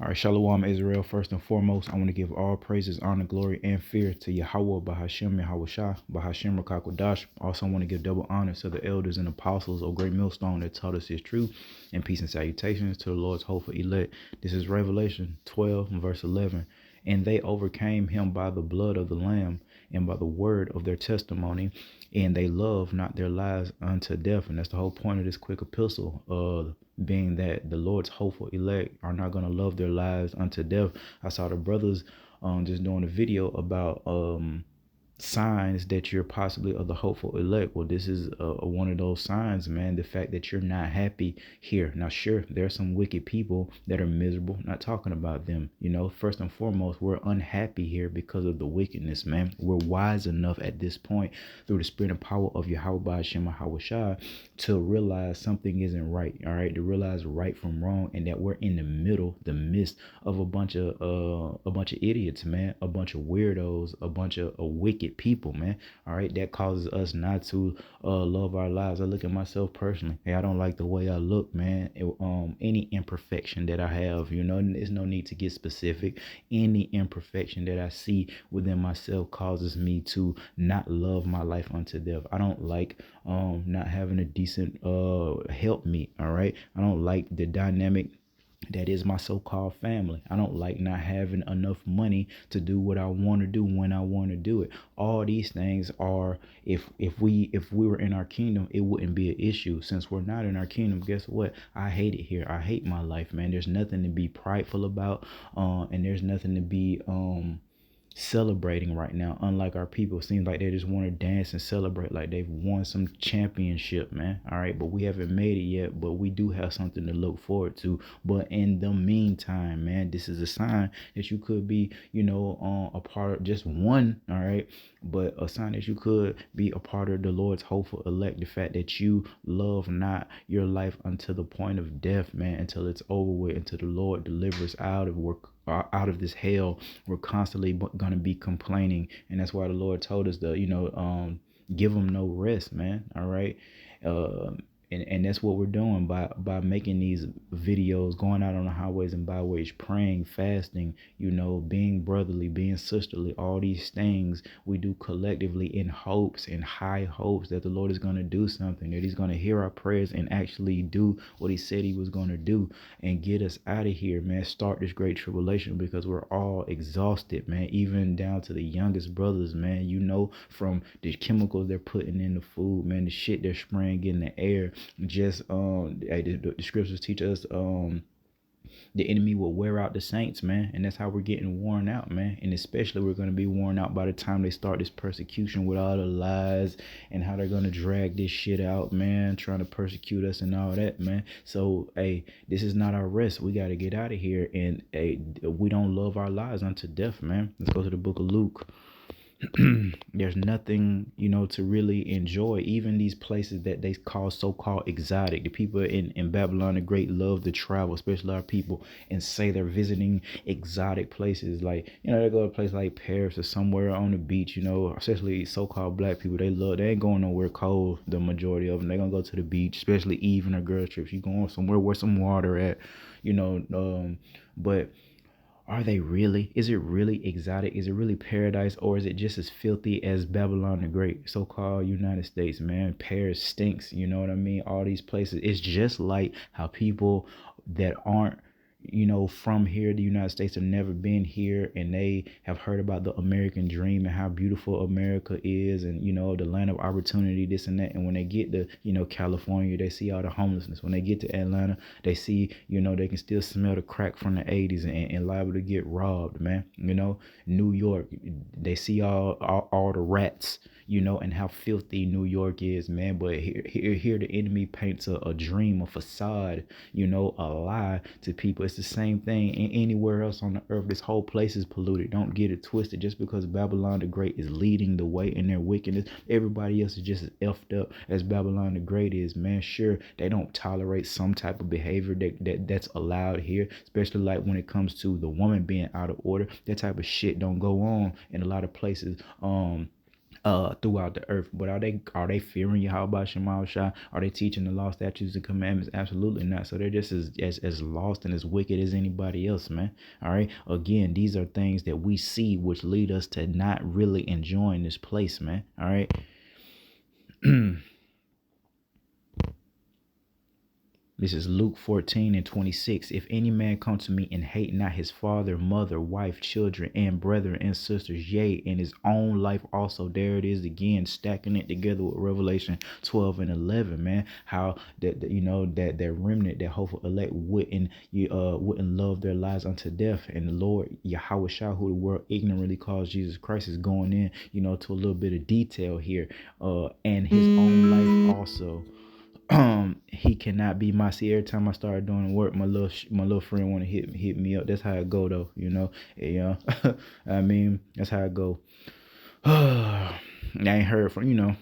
All right, Shalom Israel. First and foremost, I want to give all praises, honor, glory, and fear to Yahweh, Bahashem, Yahweh Shah, Bahashem, Rakakwadash. Also, I want to give double honor to the elders and apostles of Great Millstone that taught us His truth, and peace and salutations to the Lord's hopeful elect. This is Revelation 12, verse 11. And they overcame him by the blood of the Lamb and by the word of their testimony, and they loved not their lives unto death. And that's the whole point of this quick epistle, being that the Lord's hopeful elect are not going to love their lives unto death. I saw the brothers just doing a video about signs that you're possibly of the hopeful elect. Well, this is one of those signs, man. The fact that you're not happy here. Now, sure, there's some wicked people that are miserable. Not talking about them. You know, first and foremost, we're unhappy here because of the wickedness, man. We're wise enough at this point through the spirit and power of Yahweh Hashem Yahweh Shai to realize something isn't right. All right, to realize right from wrong, and that we're in the midst of a bunch of idiots, man, a bunch of weirdos, a bunch of wicked people, man. All right, that causes us not to love our lives. I look at myself personally. Hey, I don't like the way I look, man. Any imperfection that I have, you know, there's no need to get specific. Any imperfection that I see within myself causes me to not love my life unto death. I don't like not having a decent help me. All right, I don't like the dynamic that is my so-called family. I don't like not having enough money to do what I want to do when I want to do it. All these things are, if we were in our kingdom, it wouldn't be an issue. Since we're not in our kingdom, guess what? I hate it here. I hate my life, man. There's nothing to be prideful about, and there's nothing to be celebrating right now. Unlike our people, seems like they just want to dance and celebrate like they've won some championship, man. All right, but we haven't made it yet, but we do have something to look forward to. But in the meantime, man, this is a sign that you could be, you know, a part of just one. All right, but a sign that you could be a part of the Lord's hopeful elect. The fact that you love not your life until the point of death, man, until it's over with, until the Lord delivers out of this hell. We're constantly going to be complaining, and that's why the Lord told us to, you know, give them no rest, man. All right. uh and that's what we're doing by making these videos, going out on the highways and byways, praying, fasting, you know, being brotherly, being sisterly. All these things we do collectively in hopes, in high hopes, that the Lord is going to do something, that He's going to hear our prayers and actually do what He said He was going to do and get us out of here, man. Start this great tribulation, because we're all exhausted, man, even down to the youngest brothers, man. You know, from the chemicals they're putting in the food, man, the shit they're spraying in the air. Just the scriptures teach us the enemy will wear out the saints, man, and that's how we're getting worn out, man. And especially we're going to be worn out by the time they start this persecution with all the lies and how they're going to drag this shit out, man, trying to persecute us and all that, man. So hey, this is not our rest. We got to get out of here. And hey, we don't love our lives unto death, man. Let's go to the book of Luke. There's nothing, you know, to really enjoy. Even these places that they call so-called exotic, the people in Babylon the Great love to travel, especially our people, and say they're visiting exotic places. Like, you know, they go to a place like Paris or somewhere on the beach, you know, especially so-called black people. They ain't going nowhere cold, the majority of them. They're gonna go to the beach, especially even or girl trips. You going somewhere where some water at, you know. But are they really? Is it really exotic? Is it really paradise? Or is it just as filthy as Babylon the Great, so-called United States, man? Paris stinks, you know what I mean? All these places. It's just like how people that aren't, you know, from here, the United States, have never been here, and they have heard about the American dream and how beautiful America is, and, you know, the land of opportunity, this and that. And when they get to, you know, California, they see all the homelessness. When they get to Atlanta, they see, you know, they can still smell the crack from the 80s and liable to get robbed, man. You know, New York, they see all the rats, you know, and how filthy New York is, man. But here the enemy paints a dream, a facade, you know, a lie to people. It's the same thing anywhere else on the earth. This whole place is polluted. Don't get it twisted. Just because Babylon the Great is leading the way in their wickedness, everybody else is just as effed up as Babylon the Great is, man. Sure, they don't tolerate some type of behavior that's allowed here, especially like when it comes to the woman being out of order. That type of shit don't go on in a lot of places throughout the earth. But are they fearing Yahweh Shema Shai? Are they teaching the law, statutes, and commandments? Absolutely not. So they're just as lost and as wicked as anybody else, man. All right. Again, these are things that we see which lead us to not really enjoying this place, man. All right. This is Luke 14:26. If any man come to me and hate not his father, mother, wife, children, and brethren and sisters, yea, and his own life also. There it is again, stacking it together with Revelation 12:11, man. How that remnant, that hopeful elect wouldn't love their lives unto death. And the Lord Yahweh Shah, who the world ignorantly calls Jesus Christ, is going in, to a little bit of detail here. And his own life also. He cannot be my. See, every time I start doing work, my little friend want to hit me up. That's how it go though, yeah. I mean, that's how it go. I ain't heard from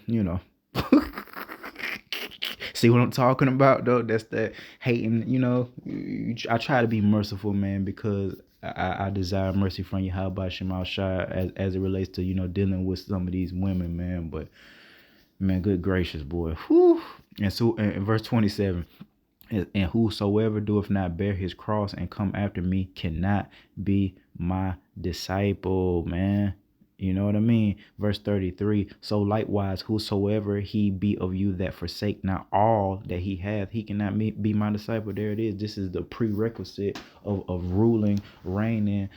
See what I'm talking about though? That's that hating. I try to be merciful, man, because I desire mercy from you. How about Shemal Shai as it relates to dealing with some of these women, man? But man, good gracious, boy. Whew. And so in verse 27, and whosoever doeth not bear his cross and come after me cannot be my disciple, man. You know what I mean? Verse 33, so likewise, whosoever he be of you that forsake not all that he hath, he cannot be my disciple. There it is. This is the prerequisite of ruling, reigning,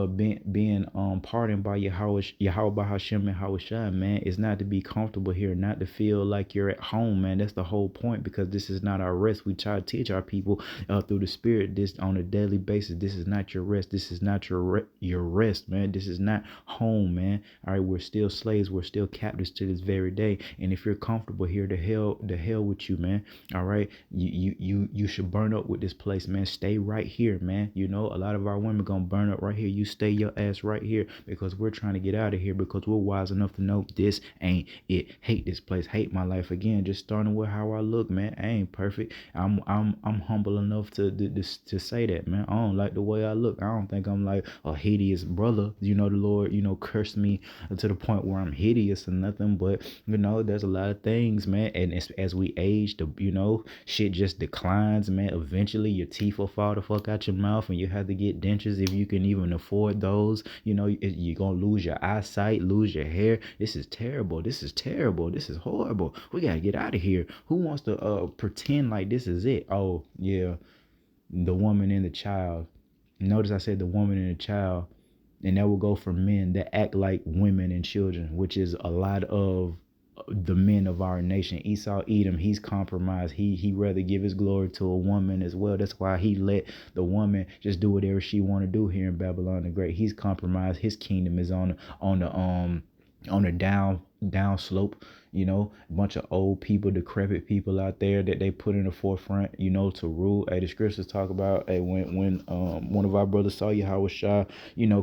being pardoned by Yahweh Bahashem and Yahweh Shai, man. It's not to be comfortable here, not to feel like you're at home, man. That's the whole point, because this is not our rest. We try to teach our people through the Spirit this on a daily basis. This is not your rest. This is not your rest, man. This is not home, man. All right, we're still slaves. We're still captives to this very day. And if you're comfortable here, the hell with you, man. All right, you should burn up with this place, man. Stay right here, man. A lot of our women gonna burn up right here. You stay your ass right here, because we're trying to get out of here, because we're wise enough to know this ain't it. Hate this place. Hate my life. Again, just starting with how I look, man. I ain't perfect. I'm humble enough to say that, man. I don't like the way I look. I don't think I'm like a hideous brother. The Lord cursed me to the point where I'm hideous or nothing, but there's a lot of things, man, and as we age, shit just declines, man. Eventually your teeth will fall the fuck out your mouth and you have to get dentures if you can even afford those. You're gonna lose your eyesight, lose your hair. This is terrible. This is horrible. We gotta get out of here. Who wants to pretend like this is it? Oh yeah, the woman and the child. Notice I said the woman and the child. And that will go for men that act like women and children, which is a lot of the men of our nation. Esau Edom, he's compromised. He rather give his glory to a woman as well. That's why he let the woman just do whatever she want to do here in Babylon the Great. He's compromised. His kingdom is on the down slope. A bunch of old people, decrepit people out there that they put in the forefront, to rule. The scriptures talk about, when one of our brothers saw Yahweh Shah,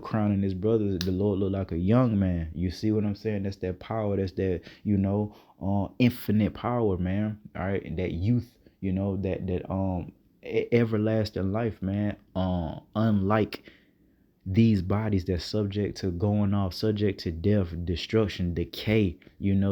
crowning his brothers, the Lord looked like a young man. You see what I'm saying? That's that power. That's that, infinite power, man. All right. And that youth, that everlasting life, man. Unlike these bodies that's subject to going off, subject to death, destruction, decay,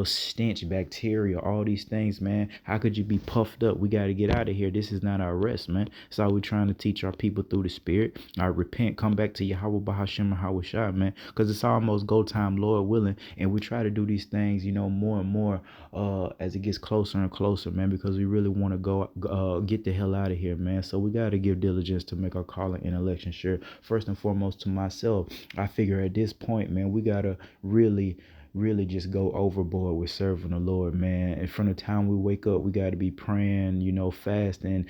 stench, bacteria, all these things, man. How could you be puffed up? We got to get out of here. This is not our rest, man. That's all we're trying to teach our people through the Spirit. I repent, come back to Yahweh Bahashem and Yahweh Shai, man, because it's almost go time, Lord willing. And we try to do these things, more and more as it gets closer and closer, man, because we really want to go get the hell out of here, man. So we got to give diligence to make our calling and election sure. First and foremost, to myself, I figure at this point, man, we got to really just go overboard with serving the Lord, man. And from the time we wake up, we got to be praying, fasting,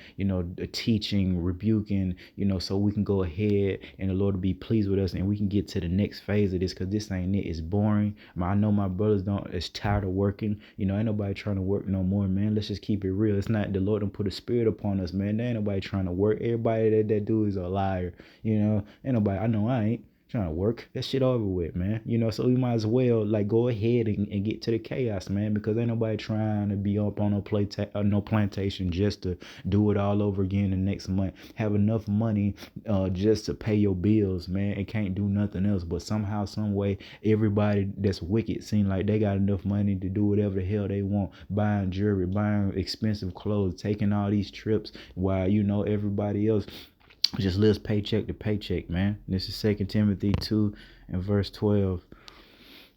teaching, rebuking, so we can go ahead and the Lord will be pleased with us and we can get to the next phase of this, because this ain't it. It's boring. I know my brothers is tired of working. Ain't nobody trying to work no more, man. Let's just keep it real. It's not the Lord don't put a spirit upon us, man. There ain't nobody trying to work. Everybody that do is a liar, ain't nobody. I know I ain't. Trying to work that shit over with, man. So we might as well like go ahead and get to the chaos, man, because ain't nobody trying to be up on no plantation just to do it all over again the next month. Have enough money just to pay your bills, man, and can't do nothing else. But somehow, some way, everybody that's wicked seem like they got enough money to do whatever the hell they want, buying jewelry, buying expensive clothes, taking all these trips, while everybody else just lives paycheck to paycheck, man. This is 2 Timothy 2 and verse 12.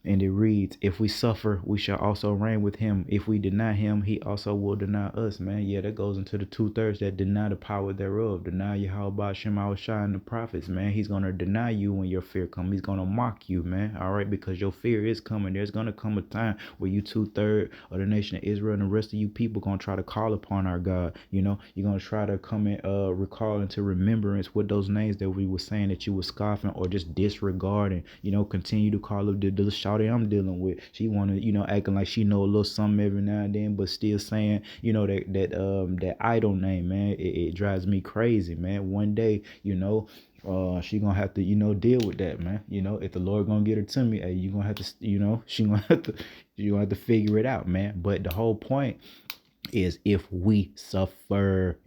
And it reads, if we suffer, we shall also reign with him. If we deny him, he also will deny us, man. Yeah, that goes into the 2/3 that deny the power thereof. Deny Yahweh Shema Shai and the prophets, man. He's going to deny you when your fear comes. He's going to mock you, man. All right, because your fear is coming. There's going to come a time where you 2/3 of the nation of Israel and the rest of you people going to try to call upon our God. You're going to try to come and recall into remembrance what those names that we were saying that you were scoffing or just disregarding. Continue to call up the shawty I'm dealing with. She wanna, acting like she know a little something every now and then, but still saying, that idol name, man. It drives me crazy, man. One day, she gonna have to, deal with that, man. If the Lord gonna get her to me, hey, you gonna have to, she gonna have to, you gonna have to figure it out, man. But the whole point is if we suffer.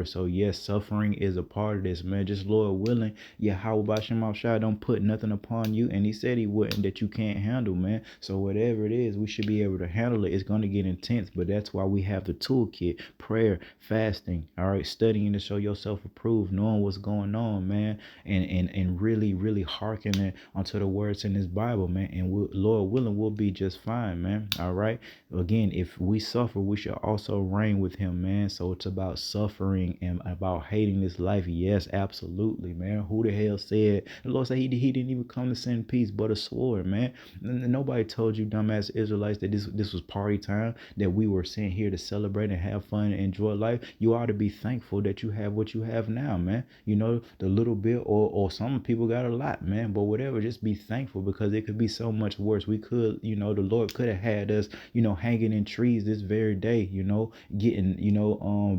So yes, suffering is a part of this, man. Just Lord willing, Yahweh Shem Shai don't put nothing upon you, and he said he wouldn't, that you can't handle, man. So whatever it is, we should be able to handle it. It's going to get intense, but that's why we have the toolkit: prayer, fasting, all right, studying to show yourself approved, knowing what's going on, man, and really hearkening onto the words in this Bible, man. And Lord willing, we'll be just fine, man. All right. Again, if we suffer, we shall also reign with him, man. So it's about suffering and about hating this life. Yes, absolutely, man. Who the hell said the Lord said he didn't even come to send peace but a sword, man? Nobody told you dumbass Israelites that this was party time, that we were sent here to celebrate and have fun and enjoy life. You ought to be thankful that you have what you have now, man. The little bit, or some people got a lot, man. But whatever, just be thankful, because it could be so much worse. We could, the Lord could have had us, hanging in trees this very day, getting,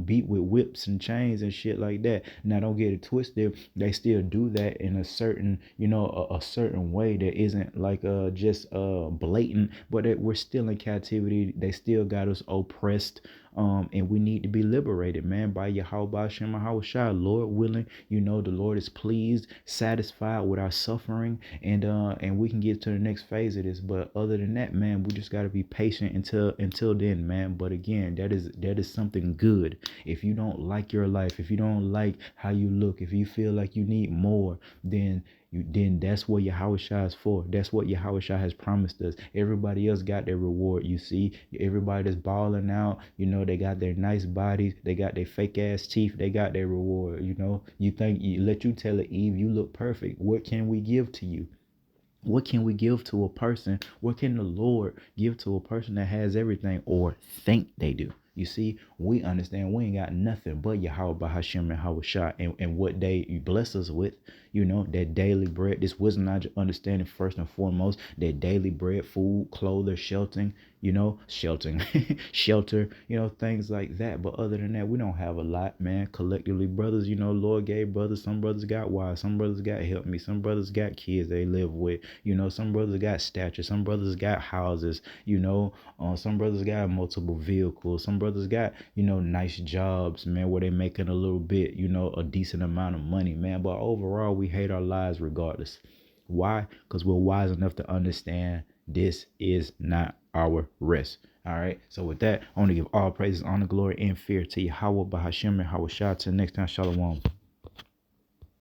beat with whips and chains and shit like that. Now, don't get it twisted. They still do that in a certain, a certain way that isn't like just blatant, but we're still in captivity. They still got us oppressed. And we need to be liberated, man, by Yahweh Shem Shai. Lord willing, the Lord is pleased, satisfied with our suffering, and we can get to the next phase of this. But other than that, man, we just gotta be patient until then, man. But again, that is something good. If you don't like your life, if you don't like how you look, if you feel like you need more, then that's what Yahweh Shai is for. That's what Yahweh Shai has promised us. Everybody else got their reward. You see, everybody that's balling out, they got their nice bodies, they got their fake ass teeth, they got their reward. You think, let you tell it, Eve, you look perfect. What can we give to you? What can we give to a person? What can the Lord give to a person that has everything, or think they do? You see, we understand we ain't got nothing but Yahweh Hashem and Hawashah, and what you bless us with, that daily bread. This wisdom, knowledge, understanding, first and foremost, that daily bread, food, clothing, sheltering, shelter, things like that. But other than that, we don't have a lot, man. Collectively, brothers, Lord gave brothers. Some brothers got wives, some brothers got help me, some brothers got kids they live with, some brothers got stature, some brothers got houses, some brothers got multiple vehicles, some brothers got, nice jobs, man, where they making a little bit, a decent amount of money, man. But overall, we hate our lives regardless. Why? Because we're wise enough to understand this is not our rest. All right. So with that, I want to give all praises, honor, glory, and fear to Yahweh, Bahashem, and Hawashah. Till next time, Shalom.